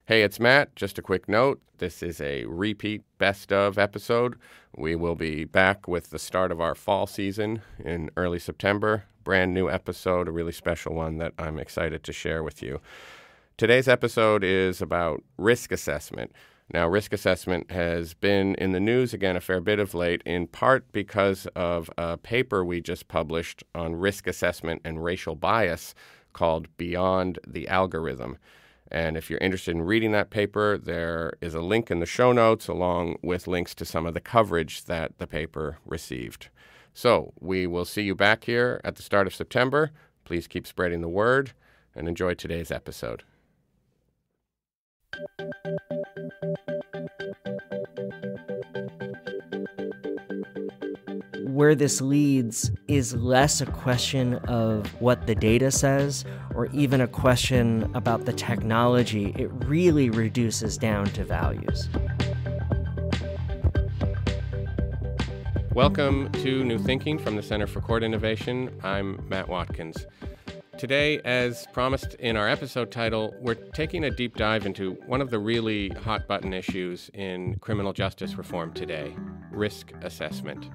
Hey, it's Matt. Just a quick note. This is a repeat best of episode. We will be back with the start of our fall season in early September. Brand new episode, a really special one that I'm excited to share with you. Today's episode is about risk assessment. Now, risk assessment has been in the news again a fair bit of late, in part because of a paper we just published on risk assessment and racial bias called Beyond the Algorithm. And if you're interested in reading that paper, there is a link in the show notes along with links to some of the coverage that the paper received. So we will see you back here at the start of September. Please keep spreading the word and enjoy today's episode. Where this leads is less a question of what the data says or even a question about the technology. It really reduces down to values. Welcome to New Thinking from the Center for Court Innovation. I'm Matt Watkins. Today, as promised in our episode title, we're taking a deep dive into one of the really hot-button issues in criminal justice reform today, risk assessment.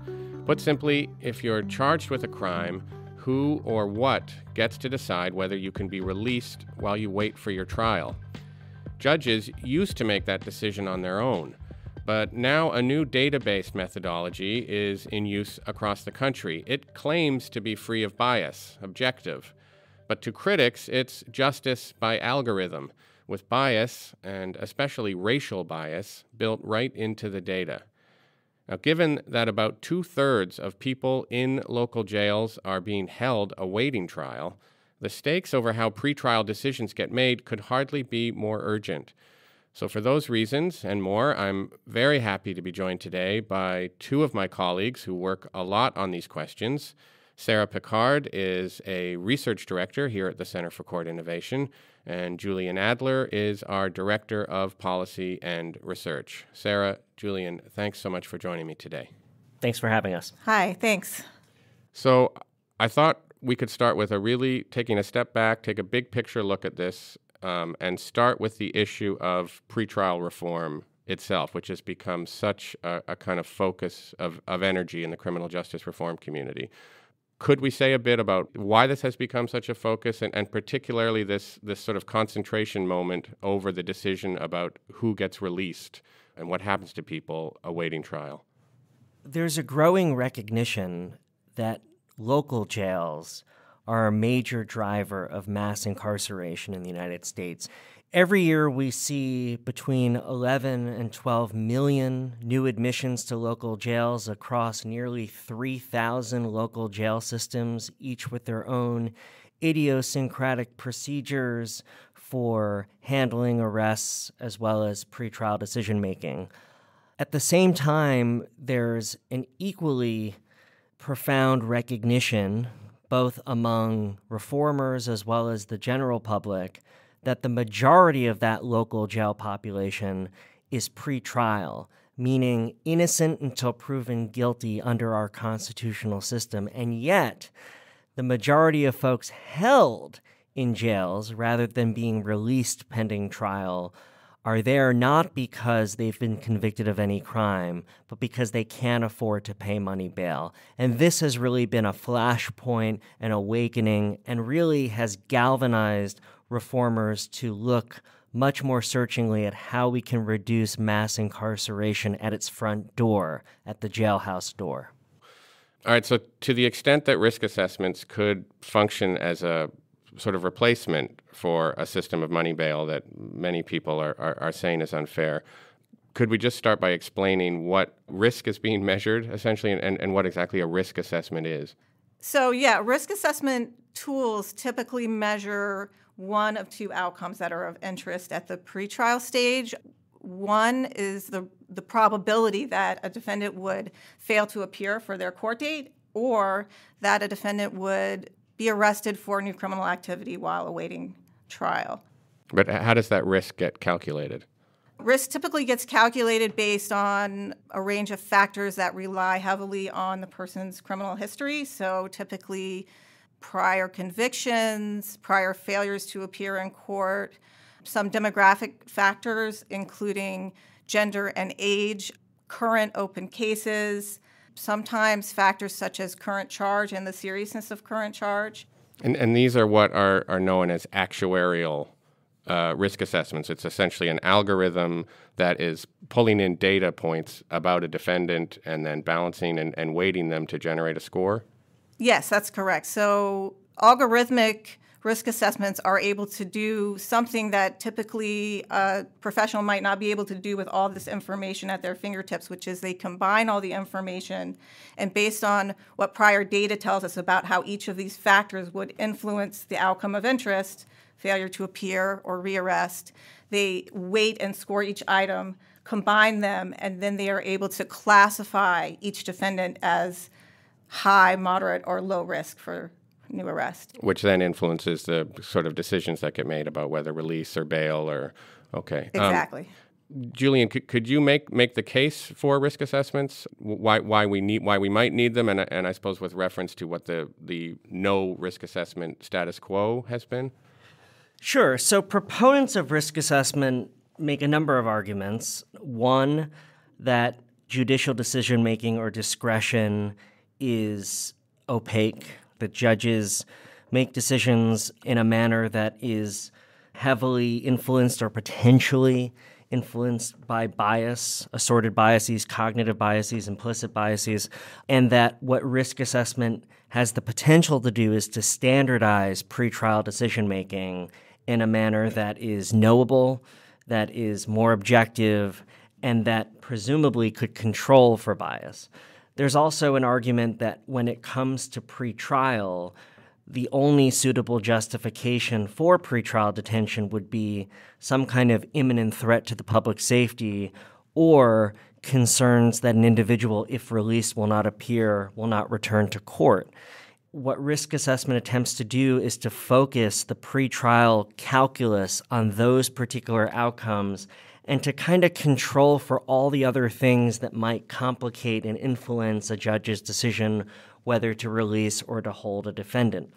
Put simply, if you're charged with a crime, who or what gets to decide whether you can be released while you wait for your trial? Judges used to make that decision on their own, but now a new data-based methodology is in use across the country. It claims to be free of bias, objective. But to critics, it's justice by algorithm, with bias, and especially racial bias, built right into the data. Now, given that about 2/3 of people in local jails are being held awaiting trial, the stakes over how pretrial decisions get made could hardly be more urgent. So for those reasons and more, I'm very happy to be joined today by two of my colleagues who work a lot on these questions. Sarah Picard is a research director here at the Center for Court Innovation, and Julian Adler is our director of policy and research. Sarah, Julian, thanks so much for joining me today. Thanks for having us. Hi, thanks. So I thought we could start with taking a step back, take a big picture look at this, and start with the issue of pretrial reform itself, which has become such a kind of focus of energy in the criminal justice reform community. Could we say a bit about why this has become such a focus and particularly this sort of concentration moment over the decision about who gets released and what happens to people awaiting trial? There's a growing recognition that local jails are a major driver of mass incarceration in the United States. Every year we see between 11 and 12 million new admissions to local jails across nearly 3,000 local jail systems, each with their own idiosyncratic procedures for handling arrests as well as pretrial decision-making. At the same time, there's an equally profound recognition, both among reformers as well as the general public, that the majority of that local jail population is pretrial, meaning innocent until proven guilty under our constitutional system. And yet, the majority of folks held in jails rather than being released pending trial are there not because they've been convicted of any crime, but because they can't afford to pay money bail. And this has really been a flashpoint, an awakening, and really has galvanized reformers to look much more searchingly at how we can reduce mass incarceration at its front door, at the jailhouse door. All right, so to the extent that risk assessments could function as a sort of replacement for a system of money bail that many people are saying is unfair, could we just start by explaining what risk is being measured, essentially, and what exactly a risk assessment is? So, risk assessment tools typically measure one of two outcomes that are of interest at the pretrial stage. One is the probability that a defendant would fail to appear for their court date, or that a defendant would be arrested for new criminal activity while awaiting trial. But how does that risk get calculated? Risk typically gets calculated based on a range of factors that rely heavily on the person's criminal history. So typically prior convictions, prior failures to appear in court, some demographic factors, including gender and age, current open cases, sometimes factors such as current charge and the seriousness of current charge. And these are what are known as actuarial risk assessments. It's essentially an algorithm that is pulling in data points about a defendant and then balancing and weighting them to generate a score? Yes, that's correct. So algorithmic risk assessments are able to do something that typically a professional might not be able to do with all this information at their fingertips, which is they combine all the information, and based on what prior data tells us about how each of these factors would influence the outcome of interest, failure to appear or rearrest, they weight and score each item, combine them, and then they are able to classify each defendant as high, moderate, or low risk for new arrest. Which then influences the sort of decisions that get made about whether release or bail or, okay. Exactly. Julian, could you make the case for risk assessments? Why we might need them, and I suppose with reference to what the no risk assessment status quo has been? Sure. So proponents of risk assessment make a number of arguments. One, that judicial decision-making or discretion is opaque, that judges make decisions in a manner that is heavily influenced or potentially influenced by bias, assorted biases, cognitive biases, implicit biases, and that what risk assessment has the potential to do is to standardize pretrial decision-making in a manner that is knowable, that is more objective, and that presumably could control for bias. There's also an argument that when it comes to pretrial, the only suitable justification for pretrial detention would be some kind of imminent threat to the public safety or concerns that an individual, if released, will not appear, will not return to court. What risk assessment attempts to do is to focus the pretrial calculus on those particular outcomes and to kind of control for all the other things that might complicate and influence a judge's decision whether to release or to hold a defendant.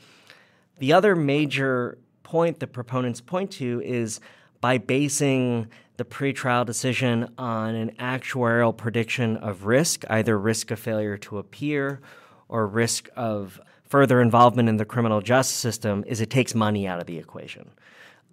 The other major point that proponents point to is by basing the pretrial decision on an actuarial prediction of risk, either risk of failure to appear or risk of further involvement in the criminal justice system, is it takes money out of the equation.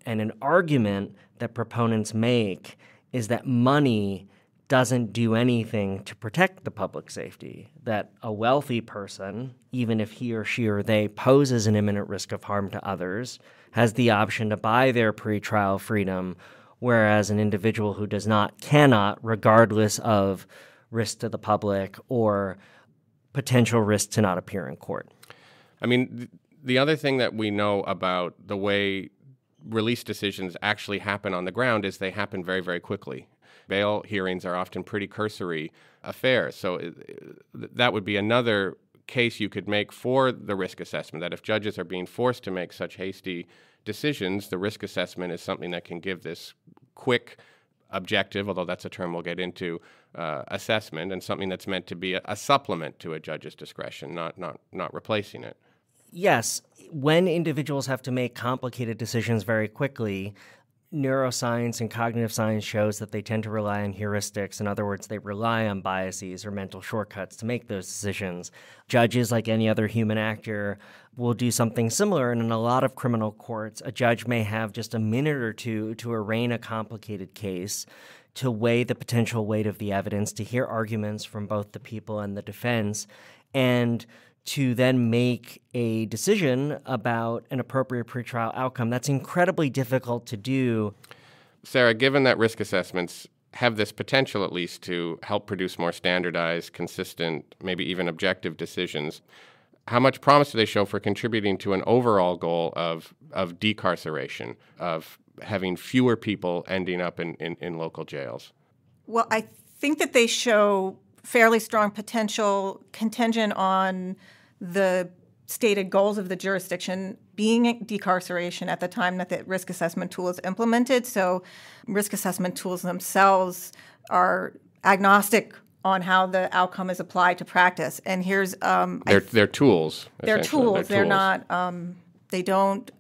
And an argument that proponents make is that money doesn't do anything to protect the public safety, that a wealthy person, even if he or she or they poses an imminent risk of harm to others, has the option to buy their pretrial freedom, whereas an individual who does not cannot, regardless of risk to the public or potential risk to not appear in court. I mean, the other thing that we know about the way release decisions actually happen on the ground is they happen very, very quickly. Bail hearings are often pretty cursory affairs. So that would be another case you could make for the risk assessment, that if judges are being forced to make such hasty decisions, the risk assessment is something that can give this quick, objective, although that's a term we'll get into, assessment, and something that's meant to be a supplement to a judge's discretion, not replacing it. Yes, when individuals have to make complicated decisions very quickly, neuroscience and cognitive science shows that they tend to rely on heuristics. In other words, they rely on biases or mental shortcuts to make those decisions. Judges, like any other human actor, will do something similar. And in a lot of criminal courts, a judge may have just a minute or two to arraign a complicated case, to weigh the potential weight of the evidence, to hear arguments from both the people and the defense, and to then make a decision about an appropriate pretrial outcome. That's incredibly difficult to do. Sarah, given that risk assessments have this potential at least to help produce more standardized, consistent, maybe even objective decisions, how much promise do they show for contributing to an overall goal of decarceration, of having fewer people ending up in local jails? Well, I think that they show fairly strong potential contingent on the stated goals of the jurisdiction being decarceration at the time that the risk assessment tool is implemented. So risk assessment tools themselves are agnostic on how the outcome is applied to practice. And here's they're tools. They're tools. They're not. They don't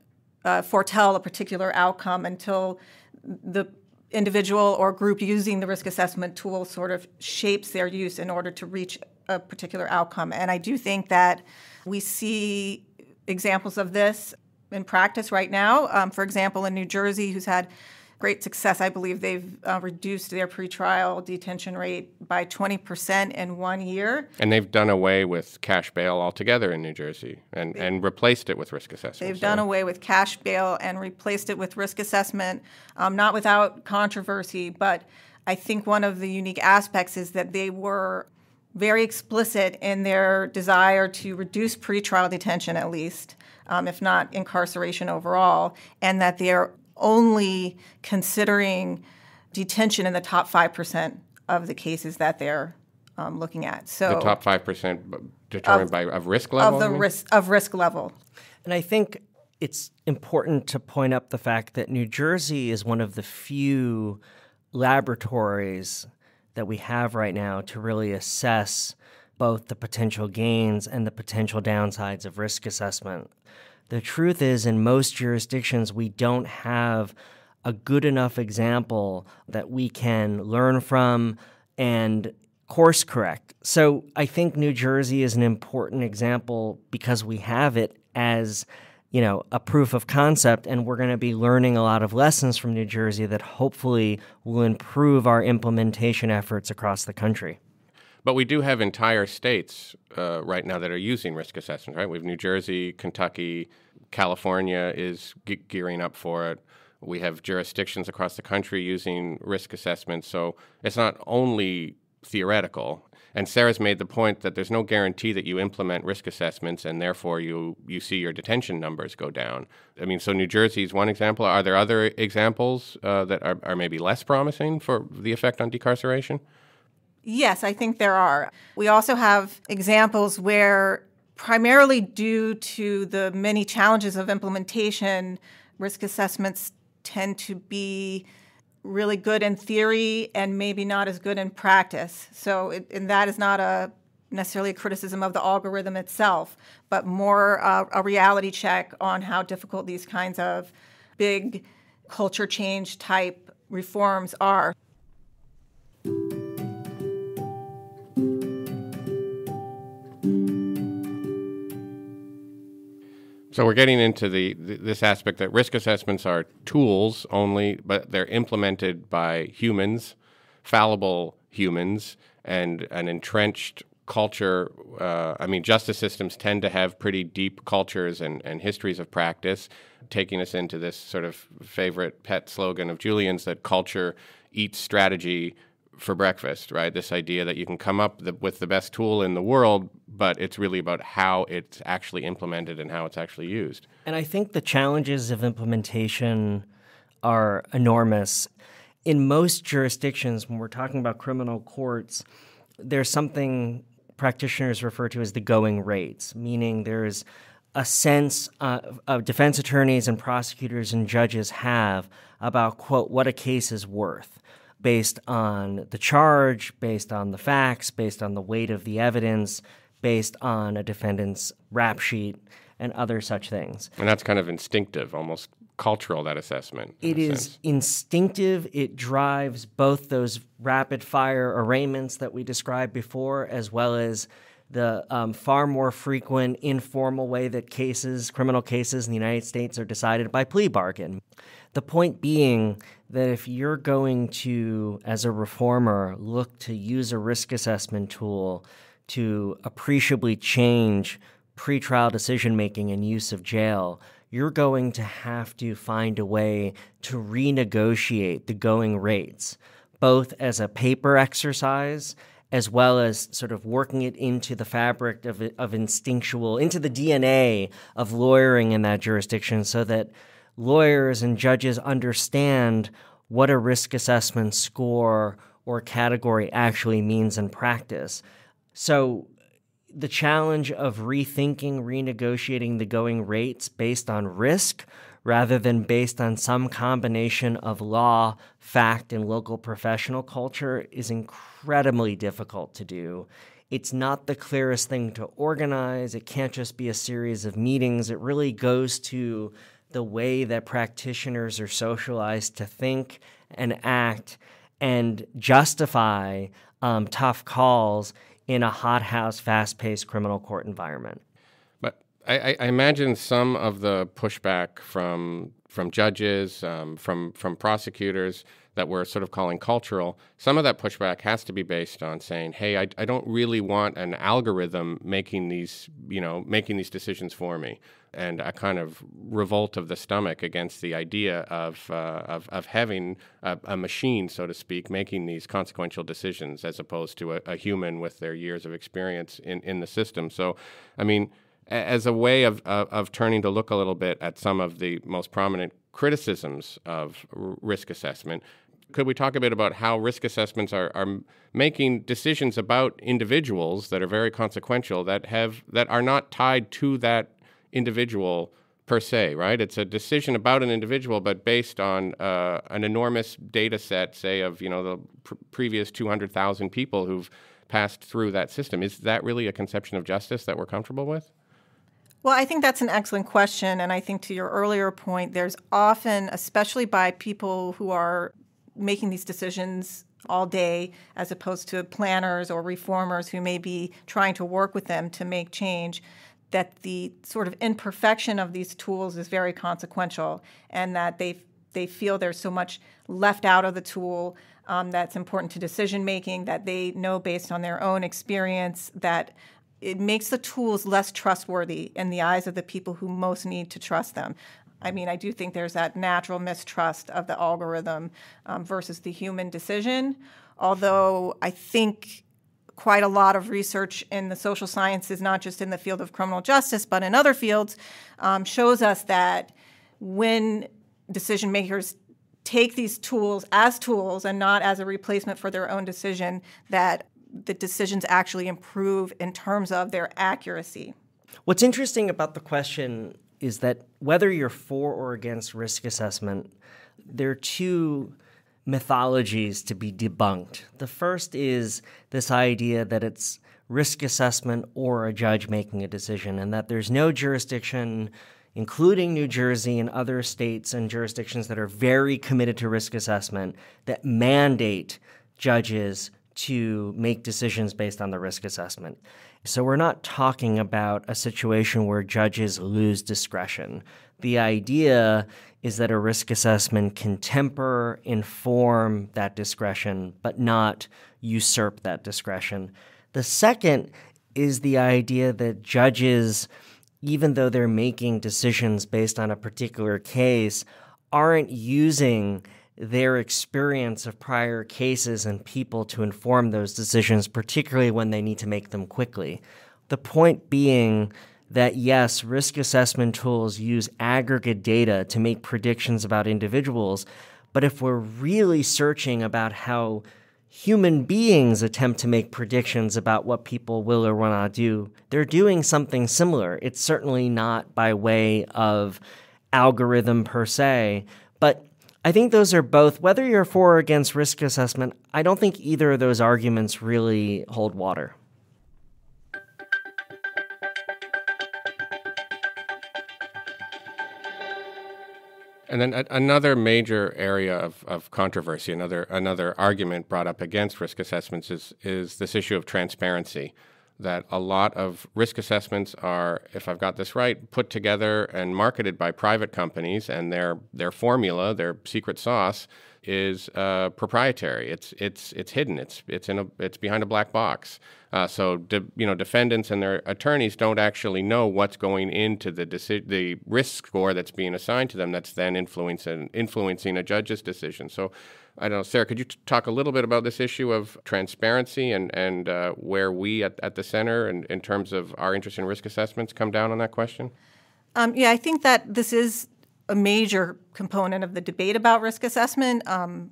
foretell a particular outcome until the individual or group using the risk assessment tool sort of shapes their use in order to reach a particular outcome. And I do think that we see examples of this in practice right now. For example, in New Jersey, who's had great success, I believe they've reduced their pretrial detention rate by 20% in 1 year. And they've done away with cash bail altogether in New Jersey and replaced it with risk assessment. They've done away with cash bail and replaced it with risk assessment, not without controversy, but I think one of the unique aspects is that they were very explicit in their desire to reduce pretrial detention at least, if not incarceration overall, and that they're only considering detention in the top 5% of the cases that they're looking at. So the top 5% determined by risk level? Of risk level. And I think it's important to point up the fact that New Jersey is one of the few laboratories that we have right now to really assess both the potential gains and the potential downsides of risk assessment. The truth is, in most jurisdictions, we don't have a good enough example that we can learn from and course correct. So I think New Jersey is an important example because we have it as, a proof of concept, and we're going to be learning a lot of lessons from New Jersey that hopefully will improve our implementation efforts across the country. But we do have entire states right now that are using risk assessment, right? We have New Jersey, Kentucky, California is gearing up for it. We have jurisdictions across the country using risk assessment. So it's not only theoretical. And Sarah's made the point that there's no guarantee that you implement risk assessments and therefore you see your detention numbers go down. I mean, so New Jersey is one example. Are there other examples that are maybe less promising for the effect on decarceration? Yes, I think there are. We also have examples where, primarily due to the many challenges of implementation, risk assessments tend to be really good in theory and maybe not as good in practice. So, and that is not necessarily a criticism of the algorithm itself, but more a reality check on how difficult these kinds of big culture change type reforms are. So we're getting into this aspect that risk assessments are tools only, but they're implemented by humans, fallible humans, and an entrenched culture. Justice systems tend to have pretty deep cultures and histories of practice, taking us into this sort of favorite pet slogan of Julian's that culture eats strategy for breakfast, right? This idea that you can come up with the best tool in the world, but it's really about how it's actually implemented and how it's actually used. And I think the challenges of implementation are enormous. In most jurisdictions, when we're talking about criminal courts, there's something practitioners refer to as the going rates, meaning there's a sense of defense attorneys and prosecutors and judges have about, quote, what a case is worth, based on the charge, based on the facts, based on the weight of the evidence, based on a defendant's rap sheet, and other such things. And that's kind of instinctive, almost cultural, that assessment. It is instinctive. It drives both those rapid-fire arraignments that we described before, as well as the far more frequent informal way that criminal cases in the United States are decided by plea bargain. The point being that if you're going to, as a reformer, look to use a risk assessment tool to appreciably change pretrial decision-making and use of jail, you're going to have to find a way to renegotiate the going rates, both as a paper exercise as well as sort of working it into the fabric of instinctual, into the DNA of lawyering in that jurisdiction so that lawyers and judges understand what a risk assessment score or category actually means in practice. So the challenge of rethinking, renegotiating the going rates based on risk rather than based on some combination of law, fact, and local professional culture is incredibly difficult to do. It's not the clearest thing to organize. It can't just be a series of meetings. It really goes to the way that practitioners are socialized to think and act and justify tough calls in a hothouse, fast-paced criminal court environment. But I imagine some of the pushback from judges, from prosecutors that we're sort of calling cultural, some of that pushback has to be based on saying, hey, I don't really want an algorithm making these decisions for me, and a kind of revolt of the stomach against the idea of having a machine, so to speak, making these consequential decisions as opposed to a human with their years of experience in the system. So, I mean, as a way of turning to look a little bit at some of the most prominent criticisms of risk assessment, could we talk a bit about how risk assessments are making decisions about individuals that are very consequential, that are not tied to that individual per se, right? It's a decision about an individual, but based on an enormous data set, say, of the previous 200,000 people who've passed through that system. Is that really a conception of justice that we're comfortable with? Well, I think that's an excellent question. And I think to your earlier point, there's often, especially by people who are making these decisions all day, as opposed to planners or reformers who may be trying to work with them to make change, that the sort of imperfection of these tools is very consequential, and that they feel there's so much left out of the tool that's important to decision making, that they know based on their own experience that it makes the tools less trustworthy in the eyes of the people who most need to trust them. I mean, I do think there's that natural mistrust of the algorithm versus the human decision, although I think quite a lot of research in the social sciences, not just in the field of criminal justice, but in other fields, shows us that when decision makers take these tools as tools and not as a replacement for their own decision, that the decisions actually improve in terms of their accuracy. What's interesting about the question is that whether you're for or against risk assessment, there are two mythologies to be debunked. The first is this idea that it's risk assessment or a judge making a decision, and that there's no jurisdiction, including New Jersey and other states and jurisdictions that are very committed to risk assessment, that mandate judges to make decisions based on the risk assessment. So we're not talking about a situation where judges lose discretion. The idea is that a risk assessment can temper, inform that discretion, but not usurp that discretion. The second is the idea that judges, even though they're making decisions based on a particular case, aren't using their experience of prior cases and people to inform those decisions, particularly when they need to make them quickly. The point being that, yes, risk assessment tools use aggregate data to make predictions about individuals, but if we're really searching about how human beings attempt to make predictions about what people will or will not do, they're doing something similar. It's certainly not by way of algorithm per se, but I think those are both, whether you're for or against risk assessment, I don't think either of those arguments really hold water. And then another major area of controversy, another argument brought up against risk assessments is this issue of transparency, that a lot of risk assessments are, if I've got this right, put together and marketed by private companies, and their formula, their secret sauce, is proprietary. It's hidden. It's behind a black box. So defendants and their attorneys don't actually know what's going into the risk score that's being assigned to them. That's then influencing a judge's decision. So, I don't know, Sarah, could you talk a little bit about this issue of transparency and where we at the center, and in terms of our interest in risk assessments, come down on that question? I think that this is a major component of the debate about risk assessment,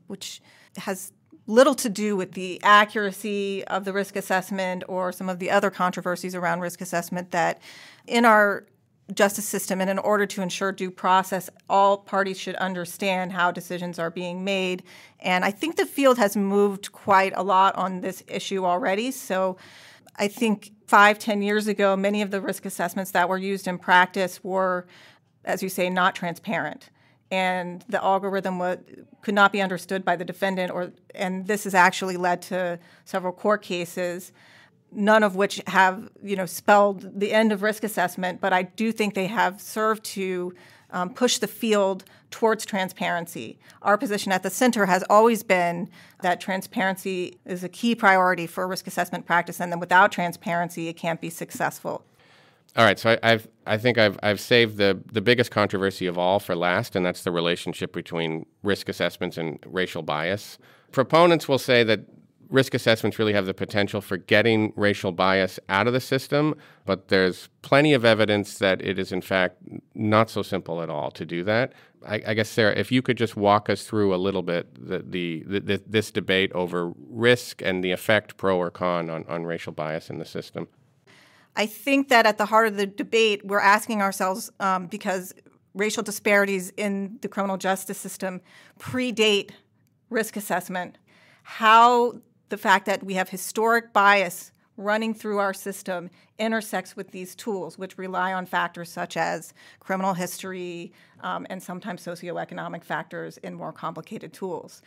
which has little to do with the accuracy of the risk assessment or some of the other controversies around risk assessment, that in our justice system, and in order to ensure due process, all parties should understand how decisions are being made. And I think the field has moved quite a lot on this issue already. So I think 5-10 years ago, many of the risk assessments that were used in practice were as you say, not transparent. And the algorithm could not be understood by the defendant, and this has actually led to several court cases, none of which have spelled the end of risk assessment, but I do think they have served to push the field towards transparency. Our position at the center has always been that transparency is a key priority for risk assessment practice, and that without transparency, it can't be successful. All right, so I think I've saved the biggest controversy of all for last, and that's the relationship between risk assessments and racial bias. Proponents will say that risk assessments really have the potential for getting racial bias out of the system, but there's plenty of evidence that it is in fact not so simple at all to do that. I guess, Sarah, if you could just walk us through a little bit this debate over risk and the effect, pro or con, on racial bias in the system. I think that at the heart of the debate, we're asking ourselves, because racial disparities in the criminal justice system predate risk assessment, how the fact that we have historic bias running through our system intersects with these tools, which rely on factors such as criminal history and sometimes socioeconomic factors in more complicated tools.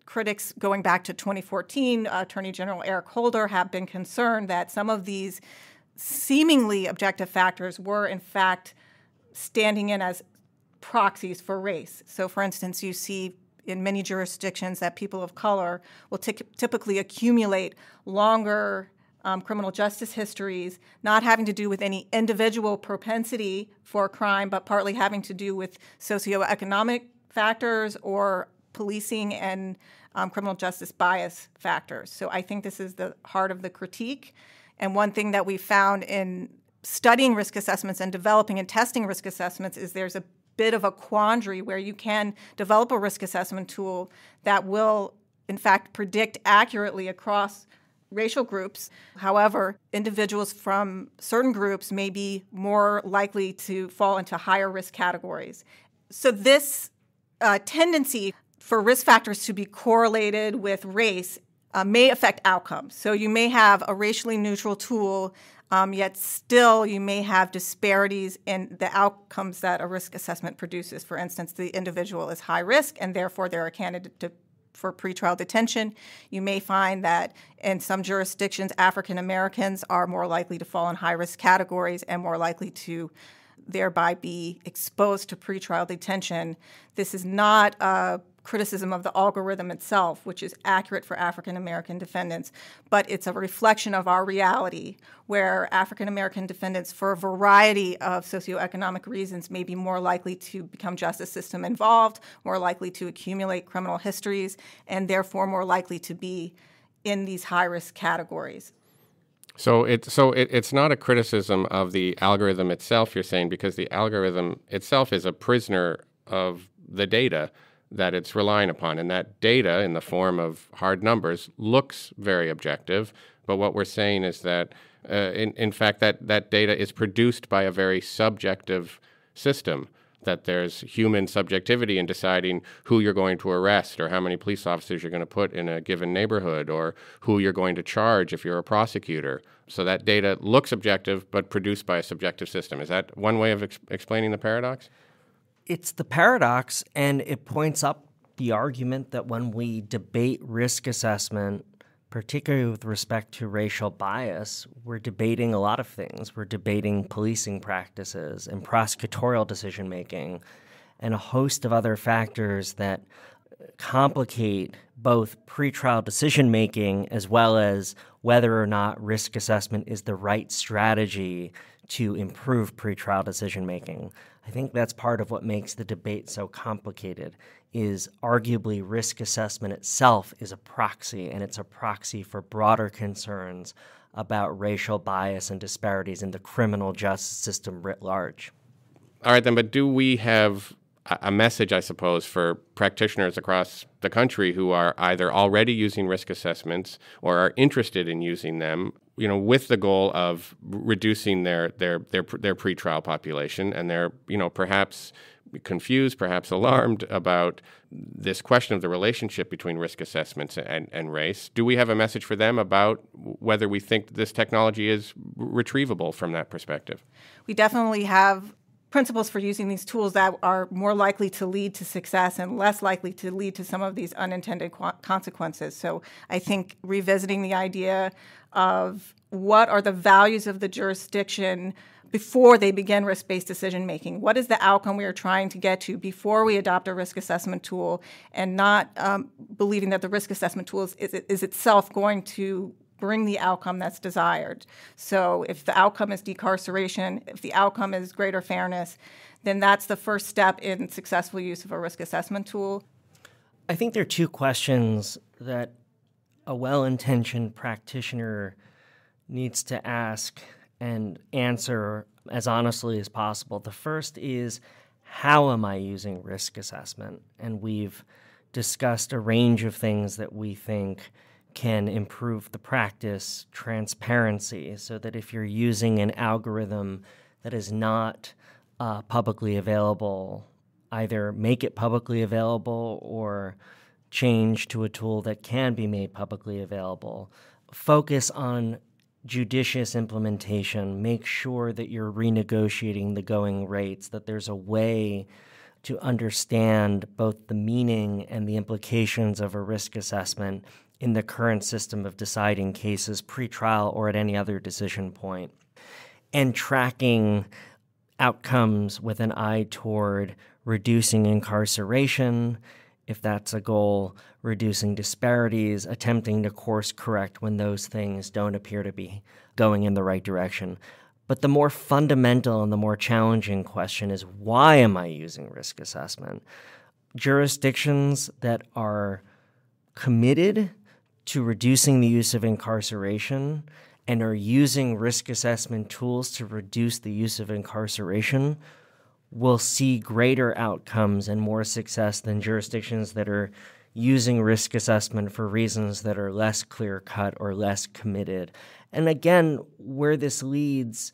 Critics going back to 2014, Attorney General Eric Holder, have been concerned that some of these seemingly objective factors were, in fact, standing in as proxies for race. So, for instance, you see in many jurisdictions that people of color will typically accumulate longer criminal justice histories, not having to do with any individual propensity for a crime, but partly having to do with socioeconomic factors or policing and criminal justice bias factors. So I think this is the heart of the critique. And one thing that we found in studying risk assessments and developing and testing risk assessments is there's a bit of a quandary where you can develop a risk assessment tool that will, in fact, predict accurately across racial groups. However, individuals from certain groups may be more likely to fall into higher risk categories. So this tendency for risk factors to be correlated with race may affect outcomes. So you may have a racially neutral tool, yet still you may have disparities in the outcomes that a risk assessment produces. For instance, the individual is high risk and therefore they're a candidate for pretrial detention. You may find that in some jurisdictions, African Americans are more likely to fall in high-risk categories and more likely to thereby be exposed to pretrial detention. This is not a criticism of the algorithm itself, which is accurate for African American defendants, but it's a reflection of our reality where African American defendants, for a variety of socioeconomic reasons, may be more likely to become justice system involved, more likely to accumulate criminal histories, and therefore more likely to be in these high-risk categories. So it's not a criticism of the algorithm itself, you're saying, because the algorithm itself is a prisoner of the data that it's relying upon. And that data, in the form of hard numbers, looks very objective. But what we're saying is that, in fact, that data is produced by a very subjective system, that there's human subjectivity in deciding who you're going to arrest or how many police officers you're going to put in a given neighborhood or who you're going to charge if you're a prosecutor. So that data looks objective but produced by a subjective system. Is that one way of explaining the paradox? It's the paradox, and it points up the argument that when we debate risk assessment, particularly with respect to racial bias, we're debating a lot of things. We're debating policing practices and prosecutorial decision-making and a host of other factors that complicate both pretrial decision-making as well as whether or not risk assessment is the right strategy to improve pretrial decision-making. I think that's part of what makes the debate so complicated, is arguably risk assessment itself is a proxy, and it's a proxy for broader concerns about racial bias and disparities in the criminal justice system writ large. All right, then, but do we have a message, I suppose, for practitioners across the country who are either already using risk assessments or are interested in using them, with the goal of reducing their pretrial population, and they're, perhaps confused, perhaps alarmed about this question of the relationship between risk assessments and race? Do we have a message for them about whether we think this technology is retrievable from that perspective? We definitely have principles for using these tools that are more likely to lead to success and less likely to lead to some of these unintended consequences. So I think revisiting the idea of what are the values of the jurisdiction before they begin risk-based decision-making. What is the outcome we are trying to get to before we adopt a risk assessment tool, and not believing that the risk assessment tool is itself going to bring the outcome that's desired. So if the outcome is decarceration, if the outcome is greater fairness, then that's the first step in successful use of a risk assessment tool. I think there are two questions that a well-intentioned practitioner needs to ask and answer as honestly as possible. The first is, how am I using risk assessment? And we've discussed a range of things that we think can improve the practice, transparency, so that if you're using an algorithm that is not publicly available, either make it publicly available or change to a tool that can be made publicly available. Focus on judicious implementation. Make sure that you're renegotiating the going rates, that there's a way to understand both the meaning and the implications of a risk assessment in the current system of deciding cases pre-trial or at any other decision point, and tracking outcomes with an eye toward reducing incarceration, if that's a goal, reducing disparities, attempting to course correct when those things don't appear to be going in the right direction. But the more fundamental and the more challenging question is, why am I using risk assessment? Jurisdictions that are committed to reducing the use of incarceration and are using risk assessment tools to reduce the use of incarceration will see greater outcomes and more success than jurisdictions that are using risk assessment for reasons that are less clear-cut or less committed. And again, where this leads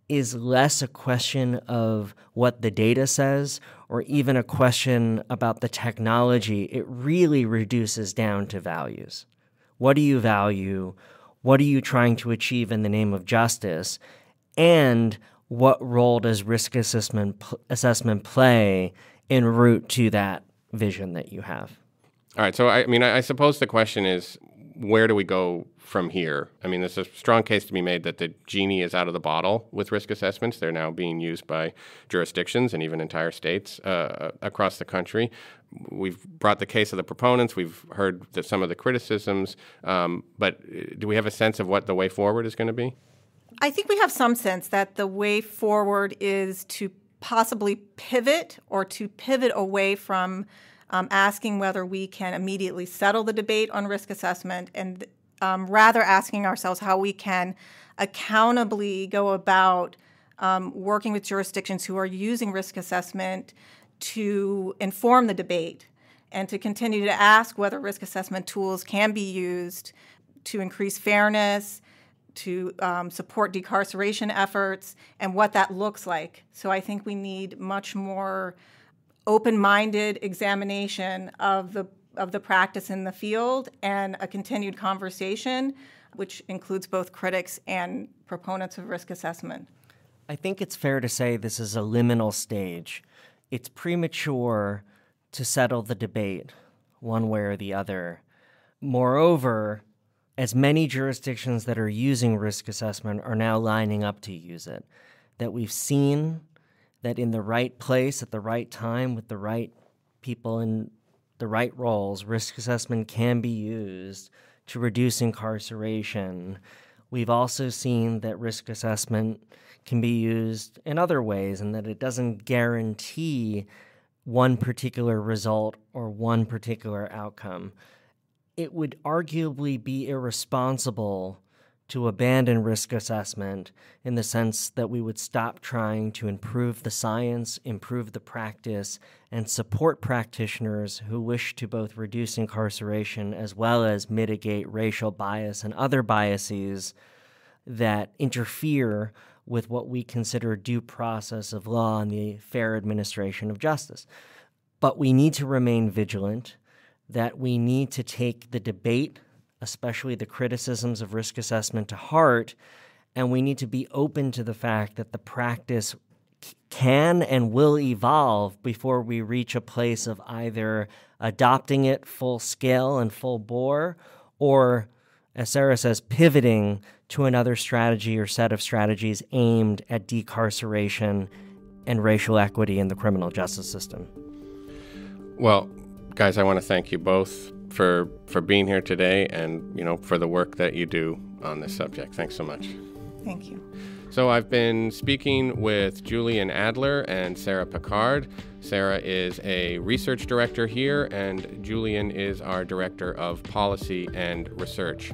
is less a question of what the data says or even a question about the technology. It really reduces down to values. What do you value? What are you trying to achieve in the name of justice? And what role does risk assessment play en route to that vision that you have? All right. So, I suppose the question is, where do we go from here? I mean, there's a strong case to be made that the genie is out of the bottle with risk assessments. They're now being used by jurisdictions and even entire states across the country. We've brought the case of the proponents. We've heard some of the criticisms. But do we have a sense of what the way forward is going to be? I think we have some sense that the way forward is to possibly pivot away from asking whether we can immediately settle the debate on risk assessment, and rather asking ourselves how we can accountably go about working with jurisdictions who are using risk assessment to inform the debate and to continue to ask whether risk assessment tools can be used to increase fairness, to support decarceration efforts, and what that looks like. So I think we need much more open-minded examination of the practice in the field and a continued conversation, which includes both critics and proponents of risk assessment. I think it's fair to say this is a liminal stage. It's premature to settle the debate one way or the other. Moreover, as many jurisdictions that are using risk assessment are now lining up to use it, that we've seen that in the right place at the right time with the right people in the right roles, risk assessment can be used to reduce incarceration. We've also seen that risk assessment can be used in other ways and that it doesn't guarantee one particular result or one particular outcome. It would arguably be irresponsible to abandon risk assessment in the sense that we would stop trying to improve the science, improve the practice, and support practitioners who wish to both reduce incarceration as well as mitigate racial bias and other biases that interfere with what we consider due process of law and the fair administration of justice. But we need to remain vigilant, that we need to take the debate, especially the criticisms of risk assessment, to heart, and we need to be open to the fact that the practice can and will evolve before we reach a place of either adopting it full scale and full bore, or, as Sarah says, pivoting to another strategy or set of strategies aimed at decarceration and racial equity in the criminal justice system. Well, guys, I want to thank you both for being here today and, for the work that you do on this subject. Thanks so much. Thank you. So I've been speaking with Julian Adler and Sarah Picard. Sarah is a research director here, and Julian is our director of policy and research.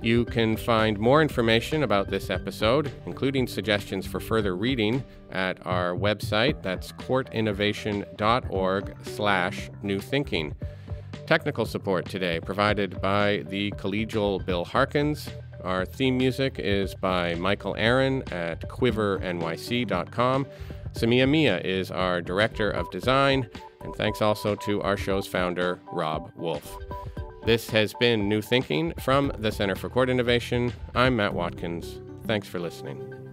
You can find more information about this episode, including suggestions for further reading, at our website. That's courtinnovation.org/newthinking. Technical support today provided by the collegial Bill Harkins. Our theme music is by Michael Aaron at quivernyc.com. Samia Mia is our director of design, and thanks also to our show's founder, Rob Wolf. This has been New Thinking from the Center for Court Innovation. I'm Matt Watkins. Thanks for listening.